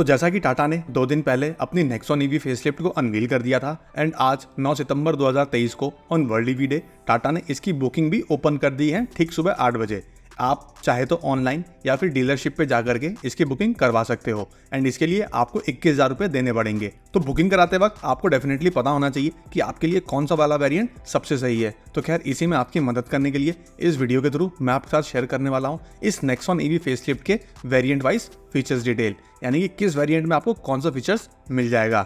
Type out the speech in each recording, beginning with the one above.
तो जैसा कि टाटा ने 2 दिन पहले अपनी नेक्सॉन ईवी फेसलिफ्ट को अनवील कर दिया था एंड आज 9 सितंबर 2023 को on world EV day Tata ने इसकी बुकिंग भी ओपन कर दी है ठीक सुबह 8 बजे। आप चाहे तो ऑनलाइन या फिर डीलरशिप पे जाकर के इसकी बुकिंग करवा सकते हो एंड इसके लिए आपको 21,000 रुपये देने पड़ेंगे। तो बुकिंग कराते वक्त आपको डेफिनेटली पता होना चाहिए कि आपके लिए कौन सा वाला वेरिएंट सबसे सही है। तो खैर इसी में आपकी मदद करने के लिए इस वीडियो के थ्रू मैं आपके साथ शेयर करने वाला हूँ इस नेक्सॉन ईवी फेसलिफ्ट के वेरिएंट वाइज फीचर्स डिटेल, यानी कि किस वेरिएंट में आपको कौन सा फीचर्स मिल जाएगा।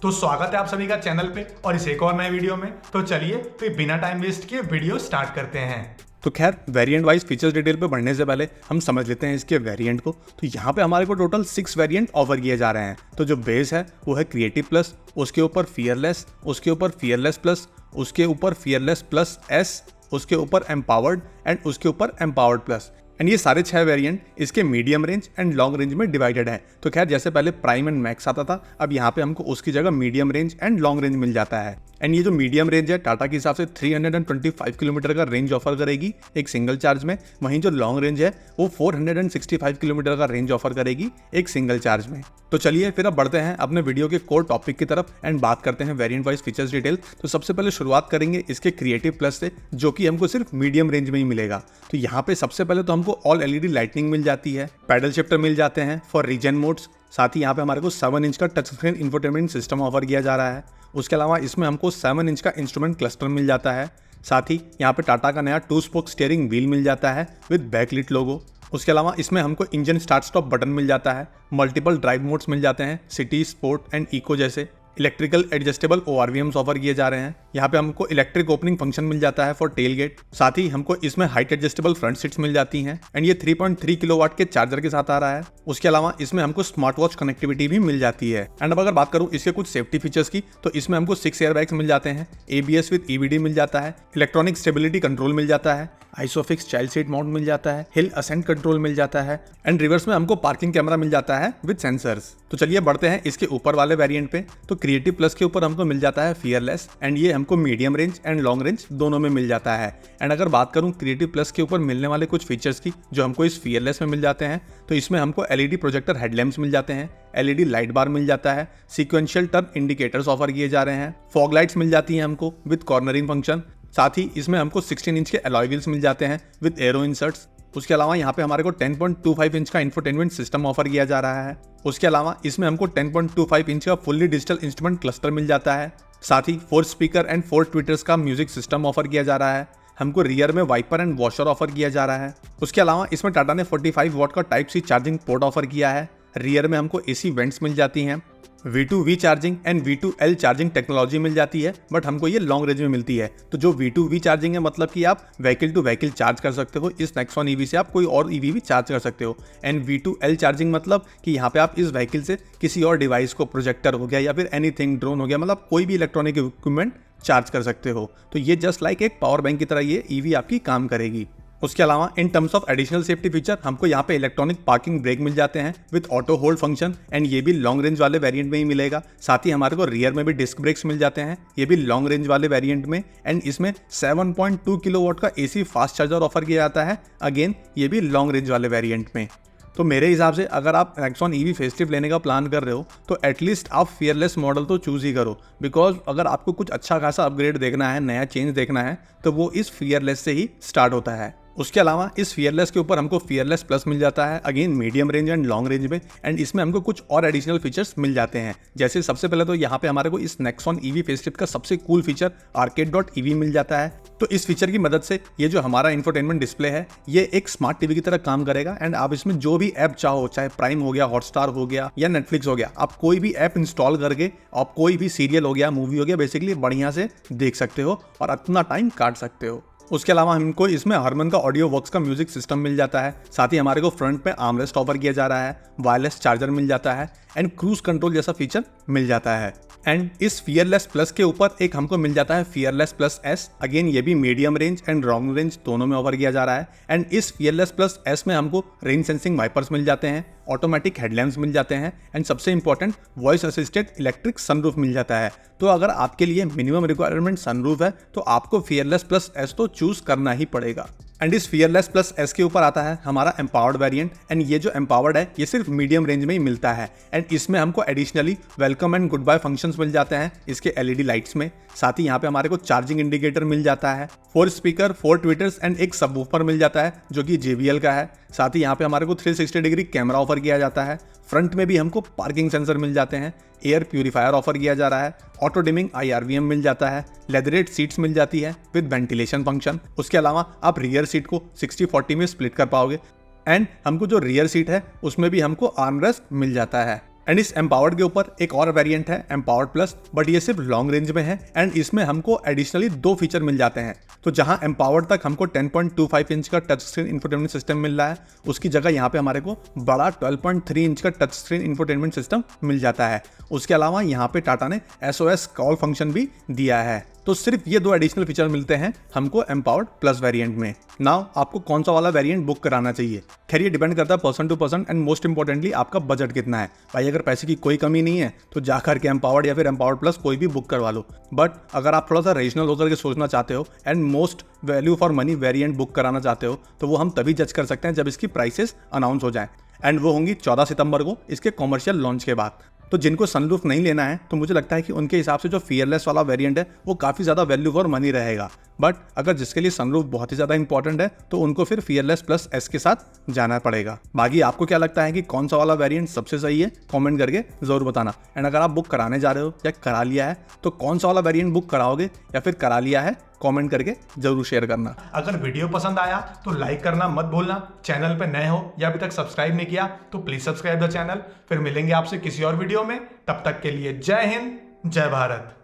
तो स्वागत है आप सभी का चैनल पे और इस एक और नए वीडियो में। तो चलिए फिर बिना टाइम वेस्ट किए वीडियो स्टार्ट करते हैं। तो खैर वेरिएंट वाइज फीचर्स डिटेल पे बढ़ने से पहले हम समझ लेते हैं इसके वेरिएंट को। तो यहाँ पे हमारे को टोटल 6 वेरिएंट ऑफर किए जा रहे हैं। तो जो बेस है वो है क्रिएटिव प्लस, उसके ऊपर फियरलेस, उसके ऊपर फियरलेस प्लस, उसके ऊपर फियरलेस प्लस एस, उसके ऊपर एम्पावर्ड एंड उसके ऊपर एम्पावर्ड प्लस। एंड ये सारे 6 वेरिएंट इसके medium range and long range में डिवाइडेड है। तो खैर जैसे पहले प्राइम एंड मैक्स आता था, अब यहाँ पे हमको उसकी जगह medium range and long range मिल जाता है। एंड ये जो मीडियम रेंज है टाटा के हिसाब से 325 किलोमीटर का रेंज ऑफर करेगी एक सिंगल चार्ज में, वहीं जो लॉन्ग रेंज है वो 465 किलोमीटर का रेंज ऑफर करेगी एक सिंगल चार्ज में। तो चलिए फिर अब बढ़ते हैं अपने वीडियो के कोर टॉपिक की तरफ एंड बात करते हैं वेरिएंट वाइज फीचर्स डिटेल। तो सबसे पहले शुरुआत करेंगे इसके क्रिएटिव प्लस से, जो कि हमको सिर्फ मीडियम रेंज में ही मिलेगा। तो यहाँ पे सबसे पहले तो हमको ऑल एलईडी लाइटनिंग मिल जाती है, पैडल शिफ्टर मिल जाते हैं फॉर रीजन मोड्स, साथ ही यहाँ पे हमारे को 7 इंच का touch screen infotainment system offer किया जा रहा है। उसके अलावा इसमें हमको 7 इंच का इंस्ट्रूमेंट क्लस्टर मिल जाता है। साथ ही यहाँ पे टाटा का नया 2 स्पोक स्टीयरिंग व्हील मिल जाता है विद बैकलिट लोगो। उसके अलावा इसमें हमको इंजन स्टार्ट स्टॉप बटन मिल जाता है, मल्टीपल ड्राइव मोड्स मिल जाते हैं, सिटी, स्पोर्ट एंड इको जैसे। इलेक्ट्रिकल एडजस्टेबल ORVMs ऑफर किए जा रहे हैं। यहाँ पे हमको इलेक्ट्रिक ओपनिंग फंक्शन मिल जाता है फॉर टेल गेट। साथ ही हमको इसमें हाइट एडजस्टेबल फ्रंट सीट्स मिल जाती हैं एंड ये 3.3 किलोवाट के चार्जर के साथ आ रहा है। उसके अलावा इसमें हमको स्मार्ट वॉच कनेक्टिविटी भी मिल जाती है। एंड अब अगर बात करूँ इसके कुछ सेफ्टी फीचर्स की, तो इसमें हमको 6 एयरबैग्स मिल जाते हैं, ABS विद EBD मिल जाता है, इलेक्ट्रॉनिक स्टेबिलिटी कंट्रोल मिल जाता है, आइसोफिक्स चाइल्ड सीट माउंट मिल जाता है, हिल असेंट कंट्रोल मिल जाता है एंड रिवर्स में हमको पार्किंग कैमरा मिल जाता है विद सेंसर्स। तो चलिए बढ़ते हैं इसके ऊपर वाले वेरिएंट पे। तो क्रिएटिव प्लस के ऊपर हमको मिल जाता है फियरलेस एंड ये हमको medium range and long range दोनों में मिल जाता है। एंड अगर बात करूं क्रिएटिव प्लस के ऊपर मिलने वाले कुछ फीचर्स की जो हमको इस फियरलेस में मिल जाते हैं, तो इसमें हमको LED प्रोजेक्टर हेडलैम्प्स मिल जाते हैं, LED लाइट बार मिल जाता है, सीक्वेंशियल टर्न इंडिकेटर्स ऑफर किए जा रहे हैं, फॉग लाइट्स मिल जाती हैं हमको विद कॉर्नरिंग फंक्शन। साथ ही इसमें हमको 16 इंच के अलॉय व्हील्स मिल जाते हैं विद एरो इंसर्ट्स। उसके अलावा यहाँ पे हमारे को 10.25 इंच का इंफोटेनमेंट सिस्टम ऑफर किया जा रहा है। उसके अलावा इसमें हमको 10.25 इंच का फुल्ली डिजिटल इंस्ट्रूमेंट क्लस्टर मिल जाता है। साथ ही 4 स्पीकर एंड 4 ट्विटर्स का म्यूजिक सिस्टम ऑफर किया जा रहा है। हमको रियर में वाइपर एंड वॉशर ऑफर किया जा रहा है। उसके अलावा इसमें टाटा ने 45 वॉट का type C charging port offer किया है। रियर में हमको AC वेंट्स मिल जाती हैं, V2V charging and V2L charging technology मिल जाती है, बट हमको ये लॉन्ग रेंज में मिलती है। तो जो V2V चार्जिंग है मतलब कि आप व्हीकल टू व्हीकल चार्ज कर सकते हो, इस नेक्सॉन ईवी से आप कोई और ईवी भी चार्ज कर सकते हो। एंड V2L चार्जिंग मतलब कि यहाँ पे आप इस व्हीकल से किसी और डिवाइस को, प्रोजेक्टर हो गया या फिर एनीथिंग, ड्रोन हो गया, मतलब कोई भी इलेक्ट्रॉनिक इक्विपमेंट चार्ज कर सकते हो। तो ये जस्ट लाइक एक पावर बैंक की तरह ये ईवी आपकी काम करेगी। उसके अलावा in terms of additional safety feature हमको यहाँ पे इलेक्ट्रॉनिक पार्किंग ब्रेक मिल जाते हैं with auto hold function and ये भी लॉन्ग रेंज वाले वेरिएंट में ही मिलेगा। साथ ही हमारे को रियर में भी डिस्क ब्रेक्स मिल जाते हैं, ये भी लॉन्ग रेंज वाले वेरिएंट में। एंड इसमें 7.2 किलोवाट का AC फास्ट चार्जर ऑफर किया जाता है, अगेन ये भी लॉन्ग रेंज वाले वेरिएंट में। तो मेरे हिसाब से अगर आप नेक्सॉन ईवी फेसलिफ्ट लेने का प्लान कर रहे हो तो एटलीस्ट आप फियरलेस मॉडल तो चूज ही करो, बिकॉज अगर आपको कुछ अच्छा खासा अपग्रेड देखना है, नया चेंज देखना है, तो वो इस फियरलेस से ही स्टार्ट होता है। उसके अलावा इस फियरलेस के ऊपर हमको फियरलेस प्लस मिल जाता है, again medium range and long range में। एंड इसमें हमको कुछ और एडिशनल फीचर्स मिल जाते हैं, जैसे सबसे पहले तो यहाँ पे हमारे को इस नेक्सॉन ईवी फेसलिफ्ट का सबसे कूल फीचर arcade.ev मिल जाता है। तो इस फीचर की मदद से ये जो हमारा इंफोटेनमेंट डिस्प्ले है ये एक स्मार्ट टीवी की तरह काम करेगा एंड आप इसमें जो भी ऐप चाहो, चाहे प्राइम हो गया, हॉटस्टार हो गया या नेटफ्लिक्स हो गया, आप कोई भी ऐप इंस्टॉल करके आप कोई भी सीरियल हो गया, मूवी हो गया, बेसिकली बढ़िया से देख सकते हो और अपना टाइम काट सकते हो। उसके अलावा हमको इसमें हारमन का ऑडियो वर्क्स का म्यूजिक सिस्टम मिल जाता है। साथ ही हमारे को फ्रंट पे आर्मरेस्ट ऑफर किया जा रहा है, वायरलेस चार्जर मिल जाता है एंड क्रूज कंट्रोल जैसा फीचर मिल जाता है। एंड इस फियरलेस प्लस के ऊपर एक हमको मिल जाता है फियरलेस प्लस एस, अगेन ये भी medium range and long range दोनों में ऑफर किया जा रहा है। एंड इस फियरलेस प्लस एस में हमको रेन सेंसिंग वाइपर्स मिल जाते हैं, ऑटोमेटिक हेडलैम्प्स मिल जाते हैं एंड सबसे important voice assisted electric sunroof मिल जाता है। तो अगर आपके लिए मिनिमम रिक्वायरमेंट सनरूफ है तो आपको फियरलेस प्लस एस तो चूज करना ही पड़ेगा। एंड इस फियरलेस प्लस एस के ऊपर आता है हमारा एम्पावर्ड वेरिएंट। एंड ये जो एम्पावर्ड है ये सिर्फ मीडियम रेंज में ही मिलता है। एंड इसमें हमको additionally welcome and goodbye functions मिल जाते हैं इसके एलईडी लाइट्स में। साथ ही यहाँ पे हमारे को चार्जिंग इंडिकेटर मिल जाता है, 4 स्पीकर, 4 ट्विटर्स एंड एक सबवूफर मिल जाता है जो कि JBL का है। साथ ही यहाँ पे हमारे को 360 डिग्री कैमरा ऑफर किया जाता है। फ्रंट में भी हमको पार्किंग सेंसर मिल जाते हैं, एयर प्यूरीफायर ऑफर किया जा रहा है, ऑटो डिमिंग IRVM मिल जाता है, लेदरेट सीट्स मिल जाती है विद वेंटिलेशन फंक्शन। उसके अलावा आप रियर सीट को 60-40 में स्प्लिट कर पाओगे। एंड हमको जो रियर सीट है उसमें भी हमको आर्मरेस्ट मिल जाता है। एंड इस एम्पावर्ड के ऊपर एक और वेरिएंट है एम्पावर्ड प्लस, बट ये सिर्फ लॉन्ग रेंज में है। एंड इसमें हमको एडिशनली 2 फीचर मिल जाते हैं। तो जहां एम्पावर्ड तक हमको 10.25 इंच का टच स्क्रीन इंफोटेनमेंट सिस्टम मिल रहा है, उसकी जगह यहाँ पे हमारे को बड़ा 12.3 इंच का टच स्क्रीन इंफोटेनमेंट सिस्टम मिल जाता है। उसके अलावा यहाँ पे टाटा ने SOS कॉल फंक्शन भी दिया है। तो सिर्फ ये 2 एडिशनल फीचर मिलते हैं हमको एम्पावर्ड प्लस वेरिएंट में। नाउ आपको कौन सा वाला वेरिएंट बुक कराना चाहिए? खैर ये डिपेंड करता है person to person and most importantly आपका बजट कितना है। भाई अगर पैसे की कोई कमी नहीं है तो जाकर के एम्पावर्ड या फिर एम्पावर्ड प्लस कोई भी बुक करवा लो। बट अगर आप थोड़ा सा रीजनल होकर के सोचना चाहते हो and most value for money variant book कराना चाहते हो तो वो हम तभी जज कर सकते हैं जब इसकी प्राइसेस अनाउंस हो जाए। एंड वो होंगी 14 सितंबर को इसके कॉमर्शियल लॉन्च के बाद। तो जिनको सनरूफ नहीं लेना है तो मुझे लगता है कि उनके हिसाब से जो फियरलेस वाला वेरिएंट है वो काफ़ी ज़्यादा वैल्यू फॉर मनी रहेगा। बट अगर जिसके लिए सनरूफ बहुत ही ज़्यादा इंपॉर्टेंट है तो उनको फिर फियरलेस प्लस एस के साथ जाना पड़ेगा। बाकी आपको क्या लगता है कि कौन सा वाला वेरिएंट सबसे सही है? कमेंट करके ज़रूर बताना। एंड अगर आप बुक कराने जा रहे हो या करा लिया है तो कौन सा वाला वेरिएंट बुक कराओगे या फिर करा लिया है, कमेंट करके जरूर शेयर करना। अगर वीडियो पसंद आया तो लाइक करना मत भूलना। चैनल पे नए हो या अभी तक सब्सक्राइब नहीं किया तो प्लीज सब्सक्राइब द चैनल। फिर मिलेंगे आपसे किसी और वीडियो में, तब तक के लिए जय हिंद, जय भारत।